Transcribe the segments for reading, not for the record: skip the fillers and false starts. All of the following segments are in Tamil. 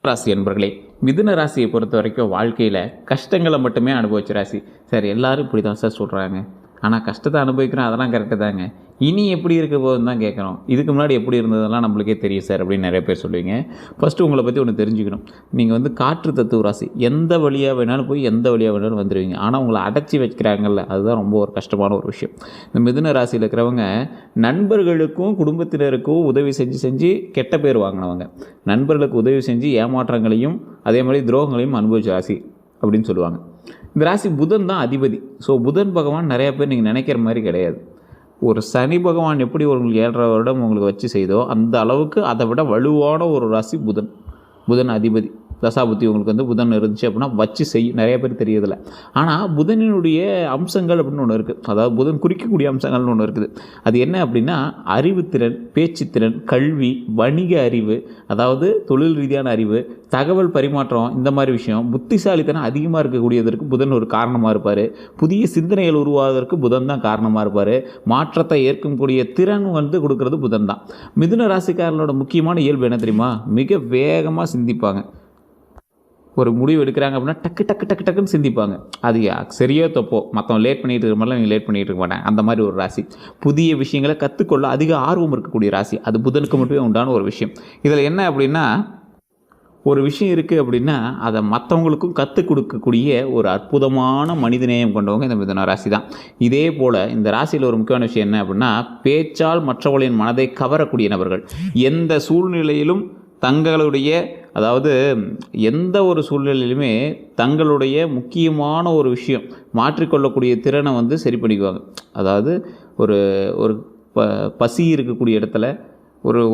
ராசி என்பர்களே, மிதுன ராசியை பொறுத்த வரைக்கும் வாழ்க்கையில் கஷ்டங்களை மட்டுமே அனுபவிச்ச ராசி. சார் எல்லாரும் இப்படி தான் சார் சொல்கிறாங்க, ஆனால் கஷ்டத்தை அனுபவிக்கிறோம், அதெல்லாம் கரெக்டு தாங்க. இனி எப்படி இருக்க போகுதுன்னு தான் கேட்குறோம். இதுக்கு முன்னாடி எப்படி இருந்ததெல்லாம் நம்மளுக்கே தெரியும் சார் அப்படின்னு நிறைய பேர் சொல்லுவீங்க. ஃபஸ்ட்டு உங்களை பற்றி ஒன்று தெரிஞ்சுக்கணும். நீங்கள் வந்து காற்று தத்துவ ராசி. எந்த வழியாக வேணாலும் போய் எந்த வழியாக வேணாலும் வந்துடுவீங்க. ஆனால் உங்களை அடைச்சி வைக்கிறாங்கல்ல, அதுதான் ரொம்ப ஒரு கஷ்டமான ஒரு விஷயம். இந்த மிதுன ராசியில் இருக்கிறவங்க நண்பர்களுக்கும் குடும்பத்தினருக்கும் உதவி செஞ்சு கெட்ட பேர் வாங்கினவங்க. நண்பர்களுக்கு உதவி செஞ்சு ஏமாற்றங்களையும் அதே மாதிரி துரோகங்களையும் அனுபவிச்ச ராசி அப்படின்னு சொல்லுவாங்க. இந்த ராசி புதன் தான் அதிபதி. ஸோ புதன் பகவான் நிறைய பேர் நீங்கள் நினைக்கிற மாதிரி கிடையாது. ஒரு சனி பகவான் எப்படி உங்களுக்கு 7.5 வருடம் உங்களுக்கு வச்சு செய்தோ அந்த அளவுக்கு அதை விட வலுவான ஒரு ராசி புதன். புதன் அதிபதி தசாபுத்தி உங்களுக்கு வந்து புதன் இருந்துச்சு அப்படின்னா வச்சு நிறைய பேர் தெரியதில்லை. ஆனால் புதனினுடைய அம்சங்கள் அப்படின்னு ஒன்று இருக்குது. அதாவது புதன் குறிக்கக்கூடிய அம்சங்கள்னு ஒன்று இருக்குது. அது என்ன அப்படின்னா அறிவுத்திறன், பேச்சுத்திறன், கல்வி, வணிக அறிவு, அதாவது தொழில் ரீதியான அறிவு, தகவல் பரிமாற்றம், இந்த மாதிரி விஷயம். புத்திசாலித்தனம் அதிகமாக இருக்கக்கூடியதற்கு புதன் ஒரு காரணமாக இருப்பார். புதிய சிந்தனைகள் உருவாவதற்கு புதன் தான் காரணமாக இருப்பார். மாற்றத்தை ஏற்கக்கூடிய திறன் வந்து கொடுக்கறது புதன் தான். மிதுன ராசிக்காரர்களோட முக்கியமான இயல்பு என்ன தெரியுமா? மிக வேகமாக சிந்திப்பாங்க. ஒரு முடிவு எடுக்கிறாங்க அப்படின்னா டக்கு டக்கு டக்கு டக்குன்னு சிந்திப்பாங்க. அது சரியோ தப்போ, மற்றவங்க லேட் பண்ணிகிட்டு இருக்கிற மாதிரிலாம் நீங்கள் லேட் பண்ணிகிட்டு இருக்க மாட்டாங்க. அந்த மாதிரி ஒரு ராசி. புதிய விஷயங்களை கற்றுக்கொள்ள அதிக ஆர்வம் இருக்கக்கூடிய ராசி. அது புதனுக்கு மட்டுமே உண்டான ஒரு விஷயம். இதில் என்ன அப்படின்னா, ஒரு விஷயம் இருக்குது அப்படின்னா அதை மற்றவங்களுக்கும் கற்றுக் கொடுக்கக்கூடிய ஒரு அற்புதமான மனிதநேயம் கொண்டவங்க இந்த மிதுன ராசி தான். இதே போல் இந்த ராசியில் ஒரு முக்கியமான விஷயம் என்ன அப்படின்னா, பேச்சால் மற்றவர்களின் மனதை கவரக்கூடிய நபர்கள். எந்த சூழ்நிலையிலும் தங்களுடைய, அதாவது எந்த ஒரு சூழ்நிலையிலுமே தங்களுடைய முக்கியமான ஒரு விஷயம் மாற்றிக்கொள்ளக்கூடிய திறனை வந்து சரி பண்ணிக்குவாங்க. அதாவது ஒரு ஒரு பசி இருக்கக்கூடிய இடத்துல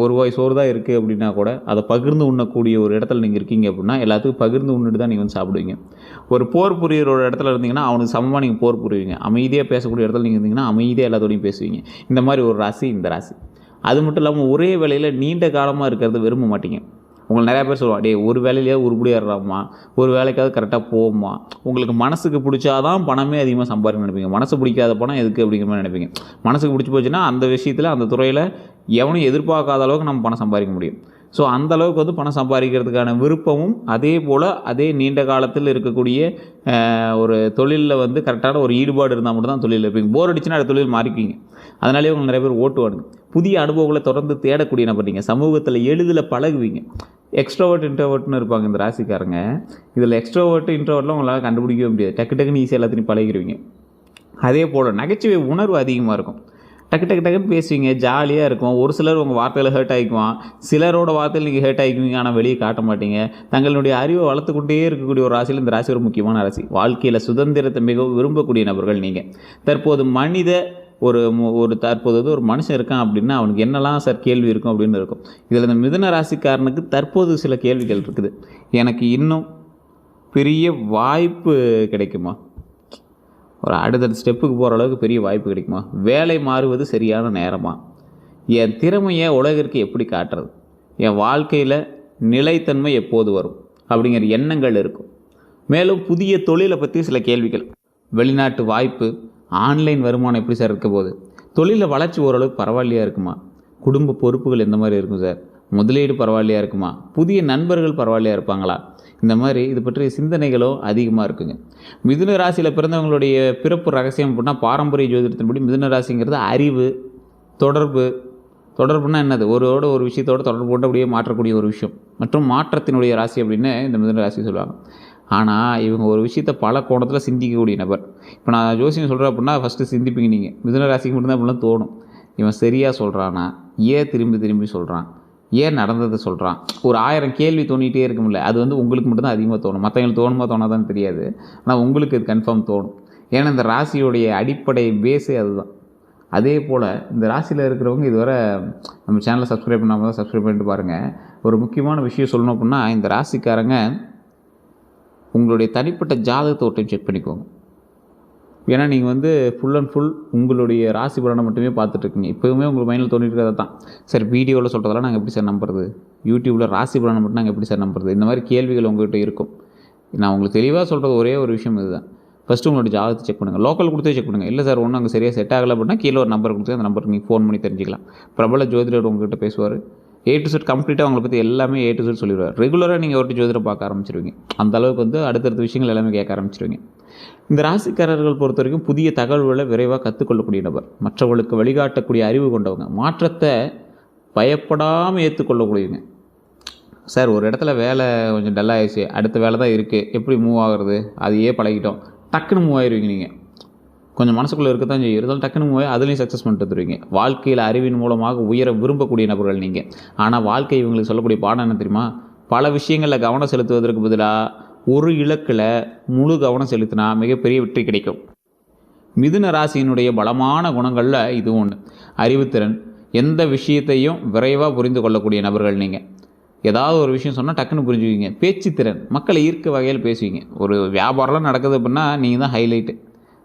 ஒரு வாய் சோறு தான் இருக்குது அப்படின்னா கூட அதை பகிர்ந்து உண்ணக்கூடிய ஒரு இடத்துல நீங்கள் இருக்கீங்க அப்படின்னா எல்லாத்துக்கும் பகிர்ந்து உண்ணுட்டு தான் நீங்கள் வந்து சாப்பிடுவீங்க. ஒரு போர் புரியிற இடத்துல இருந்தீங்கன்னா அவனுக்கு சமமாக நீங்கள் போர் புரிவீங்க. அமைதியாக பேசக்கூடிய இடத்துல நீங்கள் இருந்தீங்கன்னா அமைதியாக எல்லாத்தோடையும் பேசுவீங்க. இந்த மாதிரி ஒரு ராசி இந்த ராசி. அது மட்டும் இல்லாமல் ஒரே வேலையில் நீண்ட காலமாக இருக்கிறத விரும்ப மாட்டீங்க. உங்களை நிறையா பேர் சொல்லுவாங்க, டே ஒரு வேலையிலேயே உருப்படியாடுறாமா, ஒரு வேலைக்காவது கரெக்டாக போகுமா. உங்களுக்கு மனசுக்கு பிடிச்சாதான் பணமே அதிகமாக சம்பாதிக்கணும்னு நினைப்பீங்க. மனசு பிடிக்காத பணம் எதுக்கு அப்படிங்கிற மாதிரி நினைப்பீங்க. மனசுக்கு பிடிச்சி போச்சுன்னா அந்த விஷயத்தில் அந்த துறையில் எவனும் எதிர்பார்க்காத அளவுக்கு நம்ம பணம் சம்பாதிக்க முடியும். ஸோ அந்த அளவுக்கு வந்து பணம் சம்பாதிக்கிறதுக்கான விருப்பமும் அதே போல் அதே நீண்ட காலத்தில் இருக்கக்கூடிய ஒரு தொழிலில் வந்து கரெக்டான ஒரு ஈடுபாடு இருந்தால் மட்டும் தான் தொழில் இருப்பீங்க. போர் அடிச்சுன்னா அடுத்த தொழில் மாறிக்குவீங்க. அதனாலே உங்களுக்கு நிறைய பேர் ஓட்டுவானுங்க. புதிய அனுபவங்களை தொடர்ந்து தேடக்கூடிய நபர் நீங்கள். சமூகத்தில் எளிதில் பழகுவீங்க. எக்ஸ்ட்ரோவர்ட் இன்ட்ரோவர்ட்னு இருப்பாங்க இந்த ராசிக்காரங்க. இதில் எக்ஸ்ட்ரோவர்ட் இன்ட்ரோவர்ட்லாம் உங்களால் கண்டுபிடிக்கவே முடியாது. டக்குன்னு ஈஸியாக எல்லாத்தையும் பழகிடுவீங்க. அதே போல் நகைச்சுவை உணர்வு அதிகமாக இருக்கும். டக்குன்னு பேசுவீங்க, ஜாலியாக இருக்கும். ஒரு சிலர் உங்கள் வார்த்தையில் ஹேர்ட் ஆகிக்குவான், சிலரோட வார்த்தையில் நீங்கள் ஹேர்ட் ஆகிக்குவீங்க, ஆனால் வெளியே காட்ட மாட்டீங்க. தங்களுடைய அறிவை வளர்த்துக்கொண்டே இருக்கக்கூடிய ஒரு ராசியில் இந்த ராசி ஒரு முக்கியமான ராசி. வாழ்க்கையில் சுதந்திரத்தை மிகவும் விரும்பக்கூடிய நபர்கள் நீங்கள். தற்போது தற்போது ஒரு மனுஷன் இருக்கான் அப்படின்னா அவனுக்கு என்னெல்லாம் சார் கேள்வி இருக்கும் அப்படின்னு இருக்கும். இதில் இந்த மிதுன ராசிக்காரனுக்கு தற்போது சில கேள்விகள் இருக்குது. எனக்கு இன்னும் பெரிய வாய்ப்பு கிடைக்குமா? ஒரு அடுத்த ஸ்டெப்புக்கு போகிற அளவுக்கு பெரிய வாய்ப்பு கிடைக்குமா? வேலை மாறுவது சரியான நேரமா? என் திறமையை உலகிற்கு எப்படி காட்டுறது? என் வாழ்க்கையில் நிலைத்தன்மை எப்போது வரும் அப்படிங்கிற எண்ணங்கள் இருக்கும். மேலும் புதிய தொழிலை பற்றி சில கேள்விகள். வெளிநாட்டு வாய்ப்பு, ஆன்லைன் வருமானம் எப்படி சார் இருக்க போகுது? தொழிலில் வளர்ச்சி ஓரளவுக்கு பரவாயில்லையா இருக்குமா? குடும்ப பொறுப்புகள் எந்த மாதிரி இருக்கும் சார்? முதலீடு பரவாயில்லையா இருக்குமா? புதிய நண்பர்கள் பரவாயில்லையா இருப்பாங்களா? இந்த மாதிரி இது பற்றிய சிந்தனைகளும் அதிகமாக இருக்குங்க. மிதுன ராசியில் பிறந்தவங்களுடைய பிறப்பு ரகசியம் அப்படின்னா பாரம்பரிய ஜோதிடத்தின்படி மிதுன ராசிங்கிறது அறிவு, தொடர்புனா என்னது? ஒரு விஷயத்தோட தொடர்பு கொண்டு அப்படியே மாற்றக்கூடிய ஒரு விஷயம் மற்றும் மாற்றத்தினுடைய ராசி அப்படின்னு இந்த மிதுன ராசி சொல்லுவாங்க. ஆனால் இவங்க ஒரு விஷயத்தை பல கோணத்தில் சிந்திக்கக்கூடிய நபர். இப்போ நான் ஜோசியம் சொல்கிறேன் அப்படின்னா ஃபஸ்ட்டு சிந்திப்பீங்க நீங்கள். மிதுன ராசிக்கு மட்டும்தான் அப்படிலாம் தோணும். இவன் சரியாக சொல்கிறானா? ஏன் திரும்பி சொல்கிறான்? ஏன் நடந்ததை சொல்கிறான்? ஒரு 1000 கேள்வி தோணிகிட்டே இருக்கும்ல. அது வந்து உங்களுக்கு மட்டும்தான் அதிகமாக தோணும். மற்றவங்களுக்கு தோணுமா தோணாதான்னு தெரியாது. ஆனால் உங்களுக்கு இது கன்ஃபார்ம் தோணும். ஏன்னா இந்த ராசியோடைய அடிப்படை பேஸே அதுதான். அதே போல் இந்த ராசியில் இருக்கிறவங்க இதுவரை நம்ம சேனலை சப்ஸ்கிரைப் பண்ணாமல் தான் சப்ஸ்கிரைப் பண்ணிட்டு பாருங்கள். ஒரு முக்கியமான விஷயம் சொல்லணும் அப்படின்னா, இந்த ராசிக்காரங்க உங்களுடைய தனிப்பட்ட ஜாதகத்தை ஒரு டைம் செக் பண்ணிக்கோங்க. ஏன்னா நீங்கள் வந்து ஃபுல் அண்ட் ஃபுல் உங்களுடைய ராசி பலனை மட்டுமே பார்த்துட்ருக்கீங்க. இப்போவுமே உங்களுக்கு மைண்டில் தோணிட்டு இருக்கிறத தான், சார் வீடியோவில் சொல்கிறதெல்லாம் நாங்கள் எப்படி சார் நம்புறது? யூடியூப்பில் ராசி பலனை மட்டும் நாங்கள் எப்படி சார் நம்புறது? இந்த மாதிரி கேள்விகள் உங்கள்கிட்ட இருக்கும். நான் உங்களுக்கு தெளிவாக சொல்கிறது ஒரே ஒரு விஷயம் இதுதான். ஃபஸ்ட்டு உங்களோட ஜாதகத்தை செக் பண்ணுங்கள். லோக்கல் கொடுத்தே செக் பண்ணுங்கள். இல்லை சார் ஒன்றும் அங்கே சரியாக செட் ஆகலை அப்படின்னா கீழே ஒரு நம்பர் கொடுத்து அந்த நம்பருக்கு நீங்கள் ஃபோன் பண்ணி தெரிஞ்சிக்கலாம். பிரபல ஜோதிடர் உங்கள்கிட்ட பேசுவார். ஏ டு செட் கம்ப்ளீட்டாக அவங்களை பற்றி எல்லாமே ஏ டு செட் சொல்லிடுவார். ரெகுலராக நீங்கள் ஒரு ஜோதிடம் பார்க்க ஆரம்பிச்சிருவீங்க. அந்த அளவுக்கு வந்து அடுத்தடுத்த விஷயங்கள் எல்லாமே கேட்க ஆரம்பிச்சிருவீங்க. இந்த ராசிக்காரர்கள் பொறுத்த வரைக்கும் புதிய தகவல்களை விரைவாக கற்றுக்கொள்ளக்கூடிய நபர், மற்றவர்களுக்கு வழிகாட்டக்கூடிய அறிவு கொண்டவங்க, மாற்றத்தை பயப்படாமல் ஏற்றுக்கொள்ளக்கூடியவங்க. சார் ஒரு இடத்துல வேலை கொஞ்சம் டல்லாகிடுச்சு, அடுத்த வேலை தான் இருக்குது, எப்படி மூவ் ஆகுறது, அதையே பழகிட்டோம், டக்குன்னு மூவ் ஆகிடுவீங்க. நீங்கள் கொஞ்சம் மனசுக்குள்ளே இருக்க தான் செய்யும், இருந்தாலும் டக்குன்னு மூவ் ஆகி அதுலேயும் சக்ஸஸ் பண்ணிட்டு வந்துடுவீங்க. வாழ்க்கையில் அறிவின் மூலமாக உயர விரும்பக்கூடிய நபர்கள் நீங்கள். ஆனால் வாழ்க்கை இவங்களுக்கு சொல்லக்கூடிய பாடம் என்ன தெரியுமா? பல விஷயங்களில் கவனம் செலுத்துவதற்கு பதிலாக ஒரு இலக்கில் முழு கவனம் செலுத்தினா மிகப்பெரிய வெற்றி கிடைக்கும். மிதுன ராசியினுடைய பலமான குணங்களில் இது ஒன்று. அறிவுத்திறன். எந்த விஷயத்தையும் விரைவாக புரிந்து கொள்ளக்கூடிய நபர்கள் நீங்கள். ஏதாவது ஒரு விஷயம் சொன்னால் டக்குன்னு புரிஞ்சுக்குவீங்க. பேச்சுத்திறன். மக்களை ஈர்க்க வகையில் பேசுவீங்க. ஒரு வியாபாரம்லாம் நடக்குது அப்படின்னா நீங்கள் தான் ஹைலைட்டு.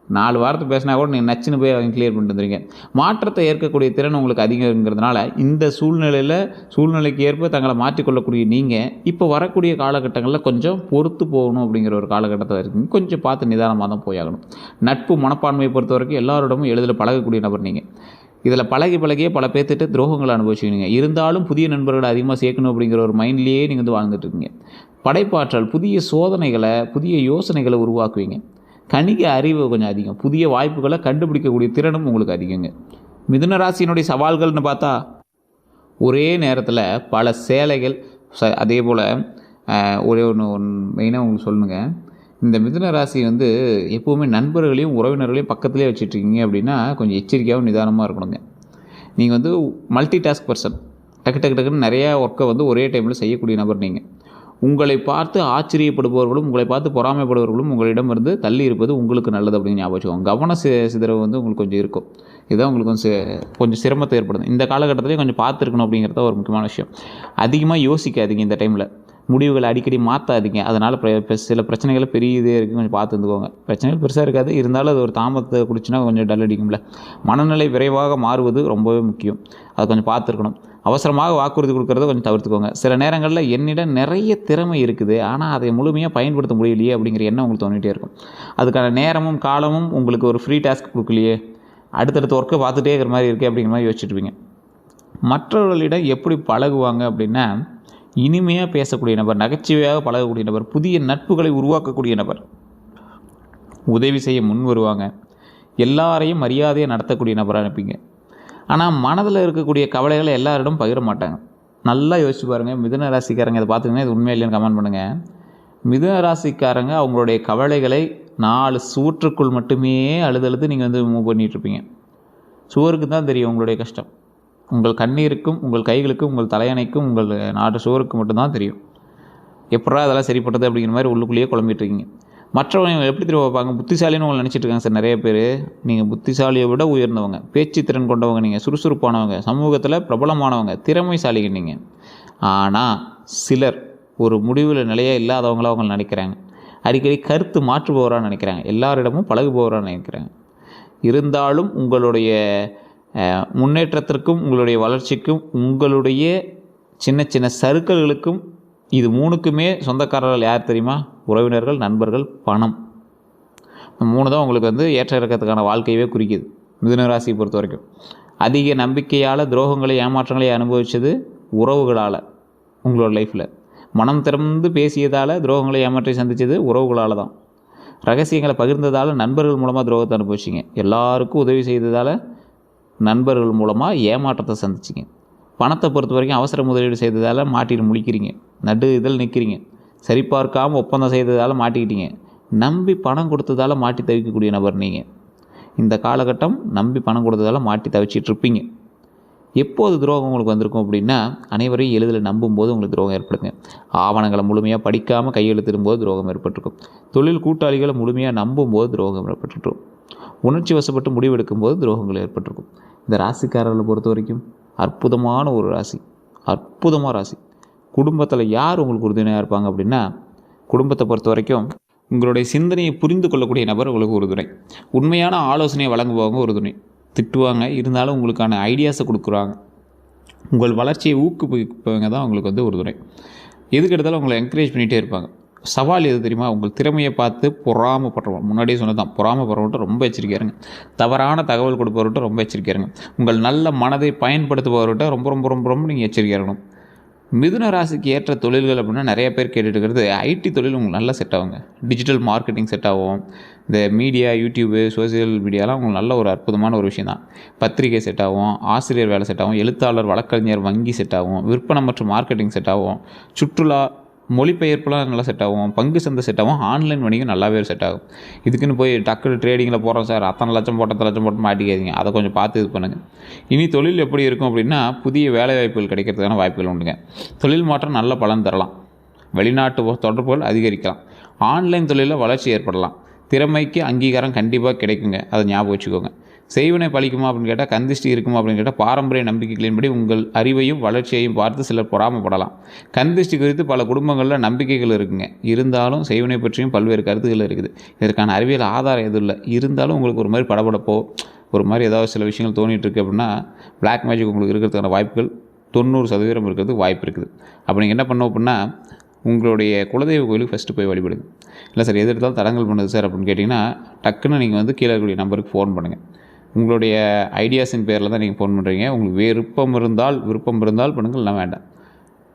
4 வாரத்தை பேசினா கூட நீங்கள் நச்சுன்னு போய் அவங்க கிளியர் பண்ணிட்டு வந்துடுங்க. மாற்றத்தை ஏற்கக்கூடிய திறன் உங்களுக்கு அதிகங்கிறதுனால இந்த சூழ்நிலைக்கு ஏற்ப தங்களை மாற்றிக்கொள்ளக்கூடிய நீங்கள் இப்போ வரக்கூடிய காலகட்டங்களில் கொஞ்சம் பொறுத்து போகணும் அப்படிங்கிற ஒரு காலகட்டத்தில் இருக்கீங்க. கொஞ்சம் பார்த்து நிதானமாக தான் போயாகணும். நட்பு மனப்பான்மையை பொறுத்த வரைக்கும் எல்லாரோடமும் எளிதில் பழகக்கூடிய நபர் நீங்கள். இதில் பழகியே பல பேர்த்திட்ட துரோகங்களை அனுபவிச்சுக்கிங்க. இருந்தாலும் புதிய நண்பர்களை அதிகமாக சேர்க்கணும் அப்படிங்கிற ஒரு மைண்ட்லேயே நீங்கள் வந்து வாழ்ந்துட்டுருக்கீங்க. படைப்பாற்றல். புதிய சோதனைகளை, புதிய யோசனைகளை உருவாக்குவீங்க. கணிக அறிவு கொஞ்சம் அதிகம். புதிய வாய்ப்புகளை கண்டுபிடிக்கக்கூடிய திறனும் உங்களுக்கு அதிகங்க. மிதுன ராசியினுடைய சவால்கள்னு பார்த்தா, ஒரே நேரத்தில் பல சேலைகள், அதே போல் ஒரே ஒன்று மெயினாக உங்களுக்கு சொல்லணுங்க. இந்த மிதுன ராசி வந்து எப்போவுமே நண்பர்களையும் உறவினர்களையும் பக்கத்துலேயே வச்சுட்ருக்கீங்க அப்படின்னா கொஞ்சம் எச்சரிக்கையாகவும் நிதானமாக இருக்கணுங்க. நீங்கள் வந்து மல்டி டாஸ்க் பர்சன். டக்குன்னு நிறையா ஒர்க்கை வந்து ஒரே டைமில் செய்யக்கூடிய நபர் நீங்கள். உங்களை பார்த்து ஆச்சரியப்படுபவர்களும் உங்களை பார்த்து பொறாமைப்படுபவர்களும் உங்களிடமிருந்து தள்ளி இருப்பது உங்களுக்கு நல்லது அப்படின்னு ஞாபகம் வச்சுக்கோங்க. கவன சிதறவு வந்து உங்களுக்கு கொஞ்சம் இருக்கும். இதுதான் உங்களுக்கு கொஞ்சம் சிரமத்தை ஏற்படுது. இந்த காலகட்டத்திலேயே கொஞ்சம் பார்த்துருக்கணும் அப்படிங்கிறத ஒரு முக்கியமான விஷயம். அதிகமாக யோசிக்காதீங்க. இந்த டைமில் முடிவுகளை அடிக்கடி மாற்றாதீங்க. அதனால் சில பிரச்சனைகளை பெரிய இதே இருக்குது, கொஞ்சம் பார்த்து இருந்துக்கோங்க. பிரச்சனைகள் பெருசாக இருக்காது, இருந்தாலும் அது ஒரு தாமத்தை குடிச்சுன்னா கொஞ்சம் டல் அடிக்கும்ல. மனநிலை விரைவாக மாறுவது ரொம்பவே முக்கியம். அதை கொஞ்சம் பார்த்துருக்கணும். அவசரமாக வாக்குறுதி கொடுக்கறத கொஞ்சம் தவிர்த்துக்கோங்க. சில நேரங்களில் என்னிடம் நிறைய திறமை இருக்குது, ஆனால் அதை முழுமையாக பயன்படுத்த முடியலையே அப்படிங்கிற எண்ணம் உங்களுக்கு தோணிகிட்டே இருக்கும். அதுக்கான நேரமும் காலமும் உங்களுக்கு ஒரு ஃப்ரீ டாஸ்க் கொடுக்கலையே, அடுத்தடுத்த ஒர்க்கை பார்த்துட்டே இருக்கிற மாதிரி இருக்கே அப்படிங்கிற மாதிரி யோசிச்சுட்டுருவீங்க. மற்றவர்களிடம் எப்படி பழகுவாங்க அப்படின்னா, இனிமையாக பேசக்கூடிய நபர், நகைச்சுவையாக பழகக்கூடிய நபர், புதிய நட்புகளை உருவாக்கக்கூடிய நபர், உதவி செய்ய முன் வருவாங்க, எல்லாரையும் மரியாதையாக நடத்தக்கூடிய நபராக இருப்பீங்க. ஆனால் மனதில் இருக்கக்கூடிய கவலைகளை எல்லாரிடம் பகிர மாட்டாங்க. நல்லா யோசிச்சு பாருங்கள். மிதுன ராசிக்காரங்க இதை பார்த்துக்கிங்கன்னா இது உண்மை இல்லைன்னு கமெண்ட் பண்ணுங்கள். மிதுன ராசிக்காரங்க அவங்களுடைய கவலைகளை 4 சுவற்றுக்குள் மட்டுமே அழுது நீங்கள் வந்து மூவ் பண்ணிகிட்ருப்பீங்க. சுவருக்கு தான் தெரியும் உங்களுடைய கஷ்டம். உங்கள் கண்ணீருக்கும், உங்கள் கைகளுக்கும், உங்கள் தலையணைக்கும், உங்கள் 4 சுவருக்கு மட்டும்தான் தெரியும். எப்படா அதெல்லாம் சரிப்பட்டது அப்படிங்கிற மாதிரி உள்ளுக்குள்ளேயே குழம்பிட்டுருக்கீங்க. மற்றவங்க எப்படி திரும்ப பார்ப்பாங்க? புத்திசாலின்னு உங்களை நினச்சிட்டு இருக்காங்க சார் நிறைய பேர். நீங்கள் புத்திசாலியை விட உயர்ந்தவங்க, பேச்சு திறன் கொண்டவங்க, நீங்கள் சுறுசுறுப்பானவங்க, சமூகத்தில் பிரபலமானவங்க, திறமைசாலிங்க நீங்கள். ஆனால் சிலர் ஒரு முடிவில் நிலையாக இல்லாதவங்கள அவங்க நினைக்கிறாங்க. அடிக்கடி கருத்து மாற்றுபவராக நினைக்கிறாங்க. எல்லாரிடமும் பழகுபவராக நினைக்கிறாங்க. இருந்தாலும் உங்களுடைய முன்னேற்றத்திற்கும், உங்களுடைய வளர்ச்சிக்கும், உங்களுடைய சின்ன சின்ன சறுக்கல்களுக்கும் இது 3க்குமே சொந்தக்காரர்கள் யார் தெரியுமா? உறவினர்கள், நண்பர்கள், பணம். 3 தான் உங்களுக்கு வந்து ஏற்ற இறக்கத்துக்கான வாழ்க்கையவே குறிக்குது. மிதுன ராசியை பொறுத்த வரைக்கும் அதிக நம்பிக்கையால் துரோகங்களை, ஏமாற்றங்களை அனுபவித்தது உறவுகளால். உங்களோட லைஃப்பில் மனம் திறந்து பேசியதால் துரோகங்களை, ஏமாற்றி சந்தித்தது உறவுகளால் தான். ரகசியங்களை பகிர்ந்ததால் நண்பர்கள் மூலமாக துரோகத்தை அனுபவிச்சிங்க. எல்லாருக்கும் உதவி செய்ததால் நண்பர்கள் மூலமாக ஏமாற்றத்தை சந்திச்சிங்க. பணத்தை பொறுத்த வரைக்கும் அவசர முதலீடு செய்ததால் மாட்டிட்டு முழிக்கிறீங்க. நடு இதில் நிற்கிறீங்க. சரிபார்க்காமல் ஒப்பந்தம் செய்ததால் மாட்டிக்கிட்டீங்க. நம்பி பணம் கொடுத்ததால் மாட்டி தவிக்கக்கூடிய நபர் நீங்கள். இந்த காலகட்டம் நம்பி பணம் கொடுத்ததால் மாட்டி தவிச்சிட்ருப்பீங்க. எப்போது துரோகம் உங்களுக்கு வந்திருக்கும் அப்படின்னா, அனைவரையும் எளிதில் நம்பும்போது உங்களுக்கு துரோகம் ஏற்படுங்க. ஆவணங்களை முழுமையாக படிக்காமல் கையெழுத்திடும்போது துரோகம் ஏற்பட்டிருக்கும். தொழில் கூட்டாளிகளை முழுமையாக நம்பும்போது துரோகம் ஏற்பட்டுருக்கும். உணர்ச்சி வசப்பட்டு முடிவெடுக்கும்போது துரோகங்கள் ஏற்பட்டிருக்கும். இந்த ராசிக்காரர்களை பொறுத்த வரைக்கும் அற்புதமான ஒரு ராசி, அற்புதமான ராசி. குடும்பத்தில் யார் உங்களுக்கு உறுதுணையாக இருப்பாங்க அப்படின்னா, குடும்பத்தை பொறுத்த வரைக்கும் உங்களுடைய சிந்தனையை புரிந்து கொள்ளக்கூடிய நபர் உங்களுக்கு உறுதுணை. உண்மையான ஆலோசனையை வழங்குபவங்க உறுதுணை. திட்டுவாங்க, இருந்தாலும் உங்களுக்கான ஐடியாஸை கொடுக்குறாங்க. உங்கள் வளர்ச்சியை ஊக்குவிப்பவங்க தான் உங்களுக்கு வந்து உறுதுணை. எதுக்கு எடுத்தாலும் உங்களை என்கரேஜ் பண்ணிகிட்டே இருப்பாங்க. சவால் எது தெரியுமா? உங்கள் திறமையை பார்த்து பொறாமப்படுறவங்க. முன்னாடியே சொன்னதான், பொறாமப்படுறவர்கிட்ட ரொம்ப எச்சரிக்கையாருங்க. தவறான தகவல் கொடுப்பவர்கிட்ட ரொம்ப எச்சரிக்கையாருங்க. உங்கள் நல்ல மனதை பயன்படுத்துபவர்கிட்ட ரொம்ப ரொம்ப ரொம்ப ரொம்ப நீங்கள் எச்சரிக்கையாக இருக்கணும். மிதுன ராசிக்கு ஏற்ற தொழில்கள் அப்படின்னா நிறைய பேர் கேட்டுட்டு இருக்கிறது ஐடி தொழில் உங்களுக்கு நல்லா செட் ஆகுங்க. டிஜிட்டல் மார்க்கெட்டிங் செட் ஆகும். இந்த மீடியா, யூடியூபு, சோசியல் மீடியாலாம் உங்களுக்கு நல்ல ஒரு அற்புதமான ஒரு விஷயம் தான். பத்திரிகை செட் ஆகும், ஆசிரியர் வேலை செட் ஆகும், எழுத்தாளர், வழக்கறிஞர், வங்கி செட் ஆகும், விற்பனை மற்றும் மார்க்கெட்டிங் செட் ஆகும், சுற்றுலா, மொழிபெயர்ப்புலாம் நல்லா செட் ஆகும், பங்கு சந்தை செட் ஆகும், ஆன்லைன் வணிகம் நல்லாவே செட் ஆகும். இதுக்குன்னு போய் டக்குனு ட்ரேடிங்கில் போகிறோம் சார், அத்தனை லட்சம் போட்டு மாட்டிக்காதீங்க. அதை கொஞ்சம் பார்த்து இது பண்ணுங்கள். இனி தொழில் எப்படி இருக்கும் அப்படின்னா, புதிய வேலை வாய்ப்புகள் கிடைக்கிறதுக்கான வாய்ப்புகள் உண்டுங்க. தொழில் மாற்றம் நல்ல பலன் தரலாம். வெளிநாட்டு தொடர்புகள் அதிகரிக்கலாம். ஆன்லைன் தொழிலில் வளர்ச்சி ஏற்படலாம். திறமைக்கு அங்கீகாரம் கண்டிப்பாக கிடைக்குங்க. அதை ஞாபகம் வச்சுக்கோங்க. செய்வினை பழிக்குமா அப்படின்னு கேட்டால், கந்திஷ்டி இருக்குமா அப்படின்னு கேட்டால், பாரம்பரிய நம்பிக்கைகளின்படி உங்கள் அறிவையும் வளர்ச்சியையும் பார்த்து சிலர் பொறாமப்படலாம். கந்திஷ்டி குறித்து பல குடும்பங்களில் நம்பிக்கைகள் இருக்குங்க. இருந்தாலும் செய்வினை பற்றியும் பல்வேறு கருத்துக்கள் இருக்குது. இதற்கான அறிவியல் ஆதாரம் எதுவும் இல்லை. இருந்தாலும் உங்களுக்கு ஒரு மாதிரி படபடப்போ, ஒரு மாதிரி ஏதாவது சில விஷயங்கள் தோணிகிட்டு இருக்குது அப்படின்னா, பிளாக் மேஜிக் உங்களுக்கு இருக்கிறதுக்கான வாய்ப்புகள் 90% இருக்கிறதுக்கு வாய்ப்பு இருக்குது. அப்போ நீங்கள் என்ன பண்ணோம் அப்படின்னா, உங்களுடைய குலதெய்வ கோயிலுக்கு ஃபஸ்ட்டு போய் வழிபடுங்க. இல்லை சார் எது எடுத்தாலும் தடங்கள் பண்ணுது சார் அப்படின்னு கேட்டிங்கன்னா, டக்குன்னு நீங்கள் வந்து கீழே இருக்கக்கூடிய நம்பருக்கு ஃபோன் பண்ணுங்கள். உங்களுடைய ஐடியாஸின் பேரில் தான் நீங்கள் ஃபோன் பண்ணுறீங்க. உங்களுக்கு விருப்பம் இருந்தால் பண்ணுங்கள், இல்லை வேண்டாம்.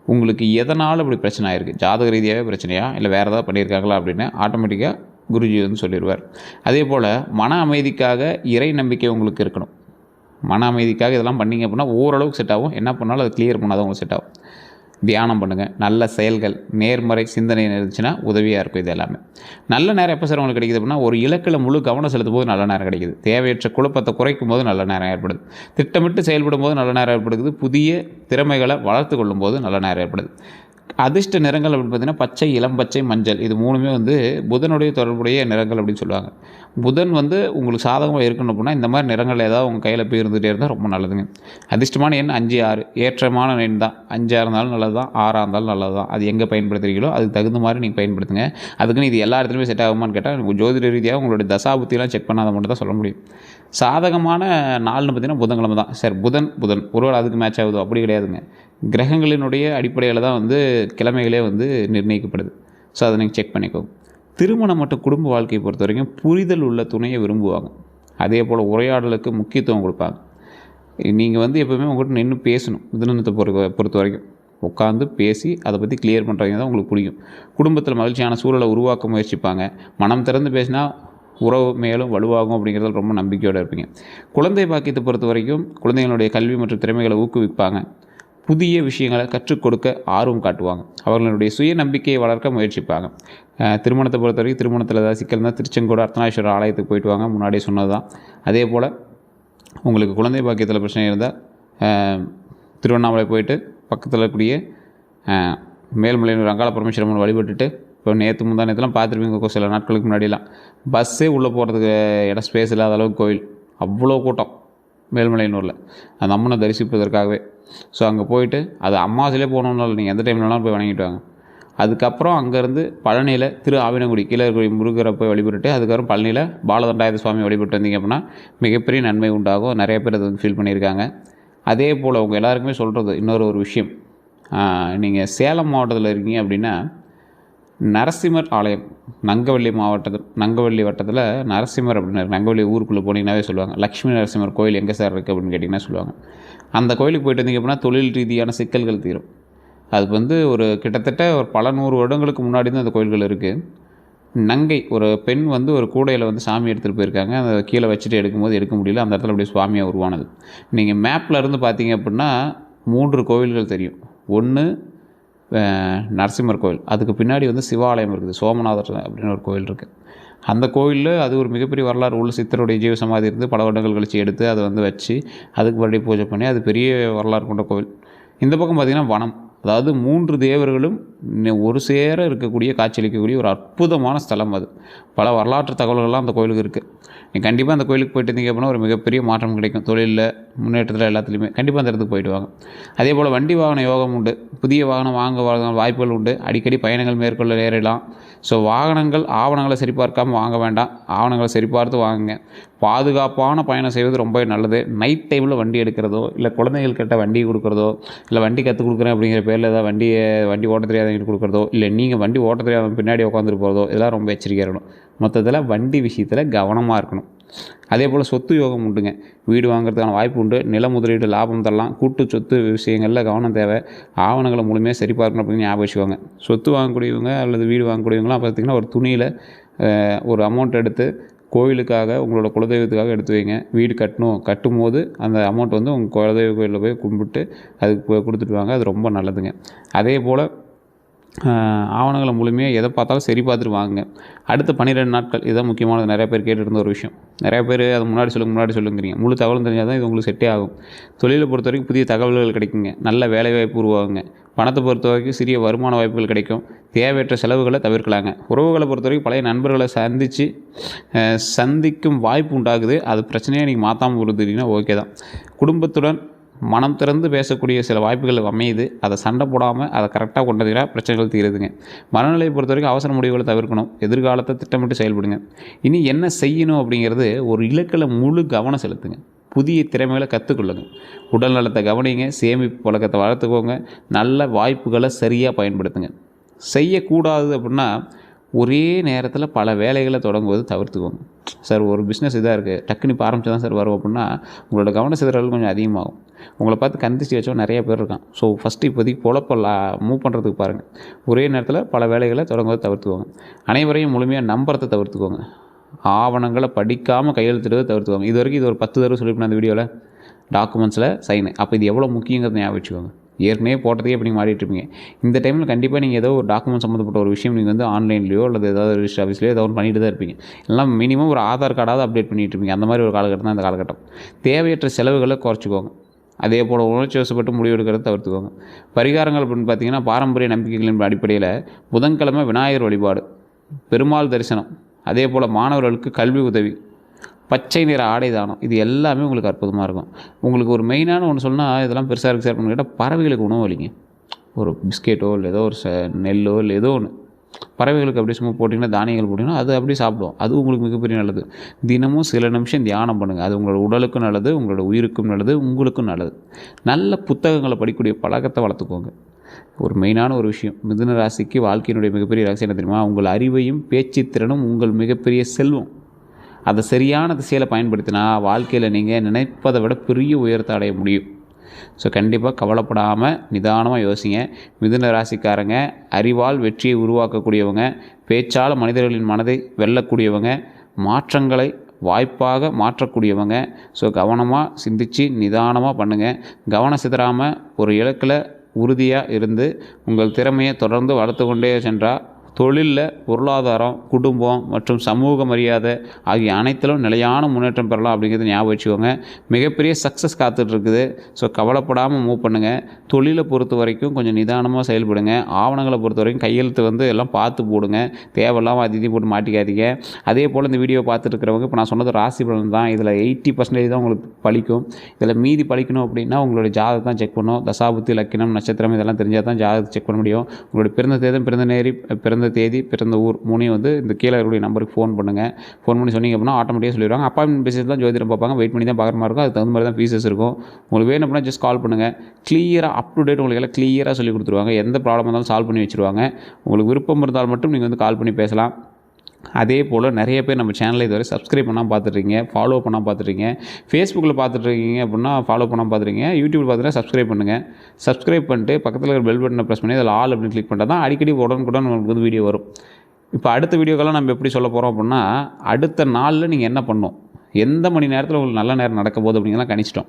உங்களுக்கு எதனால் இப்படி பிரச்சனை ஆகிருக்கு, ஜாதக ரீதியாகவே பிரச்சனையா இல்லை வேறு ஏதாவது பண்ணியிருக்காங்களா அப்படின்னு ஆட்டோமேட்டிக்காக குருஜி வந்து சொல்லிடுவார். அதே போல் மன அமைதிக்காக இறை நம்பிக்கை உங்களுக்கு இருக்கணும். மன அமைதிக்காக இதெல்லாம் பண்ணிங்க அப்படின்னா ஓரளவுக்கு செட் ஆகும். என்ன பண்ணாலும் அது கிளியர் பண்ணாதான் உங்களுக்கு செட் ஆகும். தியானம் பண்ணுங்கள். நல்ல செயல்கள், நேர்மறை சிந்தனை இருந்துச்சுன்னா உதவியாக இருக்கும். இது எல்லாமே நல்ல நேரம் எப்போ சார் உங்களுக்கு கிடைக்குது அப்படின்னா, ஒரு இலக்கில் முழு கவனம் செலுத்தும் போது நல்ல நேரம் கிடைக்குது. தேவையற்ற குழப்பத்தை குறைக்கும் போது நல்ல நேரம் ஏற்படுது. திட்டமிட்டு செயல்படும் போது நல்ல நேரம் ஏற்படுது. புதிய திறமைகளை வளர்த்து கொள்ளும் போது நல்ல நேரம் ஏற்படுது. அதிர்ஷ்ட நிறங்கள் அப்படின்னு பார்த்தீங்கன்னா, பச்சை, இளம் பச்சை, மஞ்சள். இது மூணுமே வந்து புதனுடைய தொடர்புடைய நிறங்கள் அப்படின்னு சொல்லுவாங்க. புதன் வந்து உங்களுக்கு சாதகமாக இருக்கணும் அப்படின்னா, இந்த மாதிரி நிறங்கள் ஏதாவது உங்கள் கையில் போய் இருந்துகிட்டே இருந்தால் ரொம்ப நல்லதுங்க. அதிர்ஷ்டமான எண் 5, 6 ஏற்றமான எண் தான். 5ஆக இருந்தாலும் நல்லது தான், 6ஆக இருந்தாலும் நல்லது தான். அது எங்கே பயன்படுத்துகிறீங்களோ அதுக்கு தகுந்த மாதிரி நீங்கள் பயன்படுத்துங்க. அதுக்குன்னு இது எல்லா இடத்துலையுமே செட் ஆகுமான்னு கேட்டால், ஜோதிட ரீதியாக உங்களுடைய தசாபுத்தியெல்லாம் செக் பண்ணாத மட்டும் தான் சொல்ல முடியும். சாதகமான நாள்னு பார்த்தீங்கன்னா புதன்கிழமை தான். சார் புதன் ஒருவேளை அதுக்கு மேட்ச் ஆகுதோ? அப்படி கிடையாதுங்க. கிரகங்களினுடைய அடிப்படையில் தான் வந்து கிழமைகளே வந்து நிர்ணயிக்கப்படுது. ஸோ அதை நீங்கள் செக் பண்ணிக்கோங்க. திருமணம் மற்றும் குடும்ப வாழ்க்கையை பொறுத்த வரைக்கும் புரிதல் உள்ள துணையை விரும்புவாங்க. அதே போல் உரையாடலுக்கு முக்கியத்துவம் கொடுப்பாங்க. நீங்கள் வந்து எப்போவுமே உங்கள்கிட்ட நின்று பேசணும். மிதுனத்தை பொறுத்த வரைக்கும் உட்காந்து பேசி அதை பற்றி கிளியர் பண்ணுறவங்க தான் உங்களுக்கு பிடிக்கும். குடும்பத்தில் மகிழ்ச்சியான சூழலை உருவாக்க முயற்சிப்பாங்க. மனம் திறந்து பேசினா உறவு மேலும் வலுவாகும் அப்படிங்கிறதுல ரொம்ப நம்பிக்கையோடு இருப்பீங்க. குழந்தை பாக்கியத்தை பொறுத்த வரைக்கும் குழந்தைகளுடைய கல்வி மற்றும் திறமைகளை ஊக்குவிப்பாங்க. புதிய விஷயங்களை கற்றுக் கொடுக்க ஆர்வம் காட்டுவாங்க. அவர்களுடைய சுய நம்பிக்கையை வளர்க்க முயற்சிப்பாங்க. திருமணத்தை பொறுத்த வரைக்கும் திருமணத்தில் ஏதாவது சிக்கல் இருந்தால் திருச்செங்கோடு அர்த்தநாதீஸ்வரர் ஆலயத்துக்கு போயிட்டு வாங்க. முன்னாடியே சொன்னது தான். அதே போல் உங்களுக்கு குழந்தை பாக்கியத்தில் பிரச்சனை இருந்தால் திருவண்ணாமலை போயிட்டு பக்கத்தில் இருக்கக்கூடிய மேல்மலையனூர் அங்காள பரமேஸ்வரம்மன் வழிபட்டுட்டு, இப்போ முந்தா நேரத்துலாம் பார்த்துருப்பீங்க சில நாட்களுக்கு முன்னாடிலாம் பஸ்ஸே உள்ளே போகிறதுக்கு இடம் ஸ்பேஸ் இல்லாத அளவுக்கு கோயில், அவ்வளோ கூட்டம் மேல்மலையனூரில் அந்த அம்மனை தரிசிப்பதற்காகவே. ஸோ அங்கே போயிட்டு அது அமாவாசையிலே போகணுன்னால நீங்கள் எந்த டைம்லனாலும் போய் வணங்கிட்டு வாங்க. அதுக்கப்புறம் அங்கேருந்து பழனியில் திரு ஆவினங்குடி கீழே இருக்கக்கூடிய முருகரை போய் வழிபட்டு, அதுக்கப்புறம் பழனியில் பாலதண்டாயுத சுவாமி வழிபட்டு வந்தீங்க அப்படின்னா மிகப்பெரிய நன்மை உண்டாகும். நிறைய பேர் அதை வந்து ஃபீல் பண்ணியிருக்காங்க. அதே போல் அவங்க எல்லாருக்குமே சொல்கிறது இன்னொரு விஷயம், நீங்கள் சேலம் மாவட்டத்தில் இருக்கீங்க அப்படின்னா நரசிம்மர் ஆலயம் நங்கவள்ளி வட்டத்தில் நரசிம்மர் அப்படின்னு நங்கவள்ளி ஊருக்குள்ளே போனீங்கன்னாவே சொல்லுவாங்க, லக்ஷ்மி நரசிம்மர் கோயில் எங்கே சார் இருக்குது அப்படின்னு கேட்டிங்கன்னா சொல்லுவாங்க. அந்த கோயிலுக்கு போயிட்டு வந்தீங்க அப்படின்னா தொழில் ரீதியான சிக்கல்கள் தீரும். அது வந்து ஒரு கிட்டத்தட்ட ஒரு பல 100 வருடங்களுக்கு முன்னாடி தான் அந்த கோயில்கள் இருக்குது. நங்கை ஒரு பெண் வந்து ஒரு கூடையில் வந்து சாமி எடுத்துகிட்டு போயிருக்காங்க. அதை கீழே வச்சுட்டு எடுக்க முடியல. அந்த இடத்துல அப்படியே சுவாமியாக உருவானது. நீங்கள் மேப்பில் இருந்து பார்த்தீங்க அப்படின்னா 3 கோவில்கள் தெரியும். ஒன்று நரசிம்மர் கோயில், அதுக்கு பின்னாடி வந்து சிவாலயம் இருக்குது, சோமநாதர் அப்படின்னு ஒரு கோயில் இருக்குது. அந்த கோயிலில் அது ஒரு மிகப்பெரிய வரலாறு உள்ள சித்தருடைய ஜீவசமாதி இருந்து பல வருடங்கள் கழித்து எடுத்து அதை வந்து வச்சு அதுக்கு மறுபடியும் பூஜை பண்ணி அது பெரிய வரலாறு கொண்ட கோவில். இந்த பக்கம் பார்த்திங்கன்னா வனம், அதாவது 3 தேவர்களும் ஒரு சேர இருக்கக்கூடிய காட்சியளிக்கக்கூடிய ஒரு அற்புதமான ஸ்தலம். அது பல வரலாற்று தகவல்கள்லாம் அந்த கோயிலுக்கு இருக்குது. நீங்கள் கண்டிப்பாக அந்த கோயிலுக்கு போயிட்டு இருந்தீங்க அப்படின்னா ஒரு மிகப்பெரிய மாற்றம் கிடைக்கும். தொழிலில் முன்னேற்றத்தில் எல்லாத்துலேயுமே கண்டிப்பாக அந்த இடத்துக்கு போயிட்டு வாங்க. அதே போல் வண்டி வாகன யோகம் உண்டு. புதிய வாகனம் வாங்க வாய்ப்புகள் உண்டு. அடிக்கடி பயணங்கள் மேற்கொள்ள நேரிடலாம். ஸோ ஆவணங்களை சரிபார்க்காமல் வாங்க வேண்டாம். ஆவணங்களை சரிபார்த்து வாங்குங்க. பாதுகாப்பான பயணம் செய்வது ரொம்ப நல்லது. நைட் டைமில் வண்டி எடுக்கிறதோ, இல்லை குழந்தைகள் கிட்ட வண்டி கொடுக்குறதோ, இல்லை வண்டி கற்றுக் கொடுக்குறேன் அப்படிங்கிற பேரில் ஏதாவது வண்டி ஓட்ட தெரியாதவங்க கொடுக்குறதோ, இல்லை நீங்கள் வண்டி ஓட்ட தெரியாத பின்னாடி உட்காந்துட்டு போகிறதோ, இதெல்லாம் ரொம்ப எச்சரிக்கையாக இருக்கணும். மொத்தத்தில் வண்டி விஷயத்தில் கவனமாக இருக்கணும். அதே போல் சொத்து யோகம் உண்டுங்க. வீடு வாங்குறதுக்கான வாய்ப்பு உண்டு. நில முதலீடு லாபம் தரலாம். கூட்டு சொத்து விஷயங்களில் கவனம் தேவை. ஆவணங்களை முழுமையாக சரி பார்க்கணும் அப்படின்னு ஞாபகம் வச்சுக்கோங்க. சொத்து வாங்கக்கூடியவங்க அல்லது வீடு வாங்கக்கூடியவங்களாம் பார்த்திங்கன்னா ஒரு துணியில் ஒரு அமௌண்ட் எடுத்து கோயிலுக்காக உங்களோட குலதெய்வத்துக்காக எடுத்து வைங்க. வீடு கட்டும்போது அந்த அமௌண்ட் வந்து உங்கள் குலதெய்வ கோயிலில் போய் கும்பிட்டு அதுக்கு கொடுத்துட்டு வாங்க. அது ரொம்ப நல்லதுங்க. அதே போல் ஆவணங்களை முழுமையாக எதை பார்த்தாலும் சரி பார்த்துட்டு வாங்க. அடுத்த 12 நாட்கள் இதுதான் முக்கியமானது. நிறைய பேர் கேட்டு இருந்த ஒரு விஷயம். நிறைய பேர் அது முன்னாடி சொல்லுங்கிறீங்க. முழு தகவலும் தெரிஞ்சால் தான் இது உங்களுக்கு செட்டே ஆகும். தொழிலை பொறுத்த வரைக்கும் புதிய தகவல்கள் கிடைக்குங்க. நல்ல வேலைவாய்ப்பு உருவாகுங்க. பணத்தை பொறுத்த வரைக்கும் சிறிய வருமான வாய்ப்புகள் கிடைக்கும். தேவையற்ற செலவுகளை தவிர்க்கலாங்க. உறவுகளை பொறுத்த வரைக்கும் பழைய நண்பர்களை சந்திக்கும் வாய்ப்பு உண்டாகுது. அது பிரச்சனையை நீங்கள் மாற்றாமல் கொடுத்துட்டீங்கன்னா ஓகே தான். குடும்பத்துடன் மனம் திறந்து பேசக்கூடிய சில வாய்ப்புகள் அமையுது. அதை சண்டை போடாமல் அதை கரெக்டாக கொண்டு வந்தீங்கன்னா பிரச்சனைகள் தீருதுங்க. மனநிலையை பொறுத்த வரைக்கும் அவசர முடிவுகளை தவிர்க்கணும். எதிர்காலத்தை திட்டமிட்டு செயல்படுங்க. இனி என்ன செய்யணும் அப்படிங்கிறது ஒரு இலக்கில் முழு கவனம் செலுத்துங்க. புதிய திறமைகளை கற்றுக்கொள்ளுங்க. உடல் நலத்தை கவனிங்க. சேமிப்பு பழக்கத்தை வளர்த்துக்கோங்க. நல்ல வாய்ப்புகளை சரியாக பயன்படுத்துங்க. செய்யக்கூடாது அப்படின்னா ஒரே நேரத்தில் பல வேலைகளை தொடங்குவது தவிர்த்துக்கோங்க. சார் ஒரு பிஸ்னஸ் இதாக இருக்குது, டக்குன்னு இப்போ ஆரம்பிச்சு தான் சார் வரும் அப்படின்னா உங்களோட கவன சிதறல் கொஞ்சம் அதிகமாகும். உங்களை பார்த்து கந்திச்சு வச்சவங்க நிறைய பேர் இருக்கான். ஸோ ஃபஸ்ட்டு இப்போதைக்கு பொழப்பெல்லாம் மூவ் பண்ணுறதுக்கு பாருங்கள். ஒரே நேரத்தில் பல வேலைகளை தொடங்குவதை தவிர்த்துக்கோங்க. அனைவரையும் முழுமையாக நம்புறதை தவிர்த்துக்கோங்க. ஆவணங்களை படிக்காமல் கையெழுத்திடுவதை தவிர்த்துக்கோங்க. இது வரைக்கும் இது ஒரு 10 தடவை சொல்லியிருப்பேன் அந்த வீடியோவில். டாக்குமெண்ட்ஸில் சைனு. அப்போ இது எவ்வளோ முக்கியங்கிறத ஞாபகம் வச்சுக்கோங்க. ஏற்கனவே போட்டதுக்கே இப்போ நீங்கள் மாறிட்டுருப்பீங்க. இந்த டைமில் கண்டிப்பாக நீங்கள் ஏதோ ஒரு டாக்குமெண்ட் சம்மந்தப்பட்ட ஒரு விஷயம் நீங்கள் வந்து ஆன்லைன்லையோ அல்லது ஏதாவது ரிஜிஸ்டர் ஆஃபீஸ்லையோ ஏதோ ஒன்று பண்ணிட்டு தான் இருப்பீங்க. எல்லாம் மினிமம் ஒரு ஆதார் கார்டாவது அப்டேட் பண்ணிட்டு இருப்பீங்க. அந்த மாதிரி ஒரு காலகட்டம் தான் இந்த காலகட்டம். தேவையற்ற செலவுகளை குறைச்சிக்கோங்க. அதே போல் உணர்ச்சி வசப்பட்டு முடிவெடுக்கிறத தவிர்த்துக்கோங்க. பரிகாரங்கள் அப்படின்னு பார்த்தீங்கன்னா பாரம்பரிய நம்பிக்கைகளின் அடிப்படையில் புதன்கிழமை விநாயகர் வழிபாடு, பெருமாள் தரிசனம், அதே போல் மாணவர்களுக்கு கல்வி உதவி, பச்சை நிற ஆடை தானம், இது எல்லாமே உங்களுக்கு அற்புதமாக இருக்கும். உங்களுக்கு ஒரு மெயினான ஒன்று சொன்னால் இதெல்லாம் பெருசாக இருக்குது சார் பண்ணி கேட்டால் பறவைகளுக்கு உணவு அளிங்க. ஒரு பிஸ்கெட்டோ இல்லை ஏதோ ஒரு நெல்லோ இல்லை ஏதோ ஒன்று பறவைகளுக்கு அப்படியே சும்மா போட்டிங்கன்னா தானியங்கள் போட்டிங்கன்னா அது அப்படியே சாப்பிடும். அது உங்களுக்கு மிகப்பெரிய நல்லது. தினமும் சில நிமிஷம் தியானம் பண்ணுங்கள். அது உங்களோட உடலுக்கும் நல்லது, உங்களோட உயிருக்கும் நல்லது, உங்களுக்கும் நல்லது. நல்ல புத்தகங்களை படிக்கக்கூடிய பழக்கத்தை வளர்த்துக்கோங்க. ஒரு மெயினான ஒரு விஷயம், மிதுன ராசிக்கு வாழ்க்கையினுடைய மிகப்பெரிய ரகசியம் என்ன தெரியுமா? உங்கள் அறிவையும் பேச்சு திறனும் உங்கள் மிகப்பெரிய செல்வம். அதை சரியான திசையில் பயன்படுத்தினா வாழ்க்கையில் நீங்கள் நினைப்பதை விட பெரிய உயரத்தை அடைய முடியும். ஸோ கண்டிப்பாக கவலைப்படாமல் நிதானமாக யோசிங்க. மிதுன ராசிக்காரங்க அறிவால் வெற்றியை உருவாக்கக்கூடியவங்க, பேச்சால் மனிதர்களின் மனதை வெல்லக்கூடியவங்க, மாற்றங்களை வாய்ப்பாக மாற்றக்கூடியவங்க. ஸோ கவனமாக சிந்தித்து நிதானமாக பண்ணுங்கள். கவனம் சிதறாமல் ஒரு இலக்கில் உறுதியாக இருந்து உங்கள் திறமையை தொடர்ந்து வளர்த்து கொண்டே சென்றால் தொழிலில் பொருளாதாரம், குடும்பம் மற்றும் சமூக மரியாதை ஆகிய அனைத்திலும் நிலையான முன்னேற்றம் பெறலாம் அப்படிங்கிறது ஞாபகம் வச்சுக்கோங்க. மிகப்பெரிய சக்ஸஸ் காத்துட்ருக்குது. ஸோ கவலைப்படாமல் மூவ் பண்ணுங்கள். தொழிலை பொறுத்த வரைக்கும் கொஞ்சம் நிதானமாக செயல்படுங்க. ஆவணங்களை பொறுத்த வரைக்கும் கையெழுத்து எல்லாம் பார்த்து போடுங்க. தேவையில்லாமல் அதிதி போட்டு மாட்டிக்காதீங்க. அதே போல் இந்த வீடியோ பார்த்துட்டு இப்போ நான் சொன்னது ராசி பலன் தான். இதில் 80% தான் உங்களுக்கு பலிக்கும். இதில் மீதி பலிக்கணும் அப்படின்னா உங்களுடைய ஜாதகம் தான் செக் பண்ணணும். தசாபுத்தி, லக்கினம், நட்சத்திரம் இதெல்லாம் தெரிஞ்சால் தான் ஜாதகத்தை செக் பண்ண முடியும். உங்களுடைய பிறந்த தேதி, பிறந்த தேதி, பிறந்த ஊர் மூணையும் இந்த கீழே இருக்கக்கூடிய நம்பருக்கு ஃபோன் பண்ணுங்கள். ஃபோன் பண்ணி சொன்னீங்க அப்படின்னா ஆட்டோமேட்டிக்காக சொல்லிடுவாங்க. அப்பாயின்மெண்ட் பேசிஸ் தான் ஜோதிடம் பார்ப்பாங்க. வெயிட் பண்ணி தான் பார்க்குற மாதிரி இருக்கும். அதுக்கு தகுந்த மாதிரி தான் ஃபீஸஸ் இருக்கும். உங்களுக்கு வேணும் அப்படின்னா ஜஸ்ட் கால் பண்ணுங்கள். கிளியராக அப் டு டேட் உங்களுக்கு எல்லாம் கிளியராக சொல்லி கொடுத்துருவாங்க. எந்த ப்ராப்ளம் இருந்தாலும் சால்வ் பண்ணி வச்சுருவாங்க. உங்களுக்கு விருப்பம் இருந்தால் மட்டும் நீங்கள் கால் பண்ணி பேசலாம். அதே போல் நிறைய பேர் நம்ம சேனலை இதுவரை சப்ஸ்கிரைப் பண்ணால் பார்த்துட்ருக்கீங்க, ஃபாலோ பண்ணால் பார்த்துட்ருக்கீங்க. ஃபேஸ்புக்கில் பார்த்துட்ருக்கீங்க அப்படின்னா ஃபாலோ பண்ணால் பார்த்துருக்கீங்க. யூடியூப்பில் பார்த்துட்டா சப்ஸ்கிரைப் பண்ணுங்கள். சப்ஸ்கிரைப் பண்ணிட்டு பக்கத்தில் இருக்கிற பெல் பட்டனை ப்ரெஸ் பண்ணி அதில் ஆல் அப்படின்னு கிளிக் பண்ணிட்டா தான் அடிக்கடி உடனுக்குடன் உங்களுக்கு வீடியோ வரும். இப்போ அடுத்த வீடியோக்கெல்லாம் நம்ம எப்படி சொல்ல போகிறோம் அப்படின்னா, அடுத்த நாளில் நீங்கள் என்ன பண்ணணும், எந்த மணி நேரத்தில் உங்களுக்கு நல்ல நேரம் நடக்க போகுது அப்படிங்கிறலாம் கணிச்சிட்டோம்.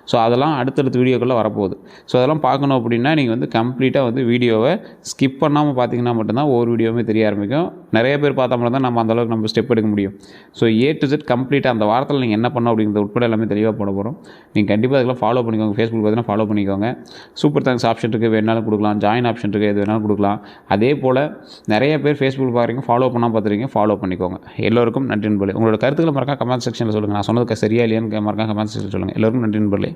ஸோ அதெல்லாம் அடுத்தடுத்த வீடியோக்குள்ளே வரப்போகுது. ஸோ அதெல்லாம் பார்க்கணும் அப்படின்னா நீங்கள் கம்ப்ளீட்டாக வீடியோவை ஸ்கிப் பண்ணாமல் பார்த்தீங்கன்னா மட்டும்தான் ஒவ்வொரு வீடியோவுமே தெரிய ஆரம்பிக்கும். நிறைய பேர் பார்த்தா மட்டும் தான் நம்ம அந்தளவுக்கு நம்ம ஸ்டெப் எடுக்க முடியும். ஸோ A to Z கம்ப்ளீட்டாக அந்த வாரத்தில் நீங்கள் என்ன பண்ணணும் அப்படிங்கிறது உட்பட எல்லாமே தெளிவாக போட போகிறோம். நீங்கள் கண்டிப்பாக அதெல்லாம் ஃபாலோ பண்ணிக்கோங்க. ஃபேஸ்புக் பார்த்தீங்கன்னா ஃபாலோ பண்ணிக்கோங்க. சூப்பர் தேங்க்ஸ் ஆப்ஷன் இருக்குது, வேணாலும் கொடுக்கலாம். ஜாயின் ஆப்ஷன் இருக்குது, எது வேணாலும் கொடுக்கலாம். அதே போல் நிறைய பேர் ஃபேஸ்புக் பார்க்குறீங்க, ஃபாலோ பண்ணால் பார்த்துருக்கீங்க, ஃபாலோ பண்ணிக்கோங்க. எல்லோருக்கும் நன்றி நண்பர்களே. உங்களோட கருத்துக்களை மறக்காம கமெண்ட் செக்ஷனில் சொல்லுங்கள். நான் சொன்னதுக்கு சரியா இல்லையான்னு மறக்காம கமெண்ட் செக்ஷனில் சொல்லுங்கள். எல்லோருக்கும் நன்றி நண்பர்களே.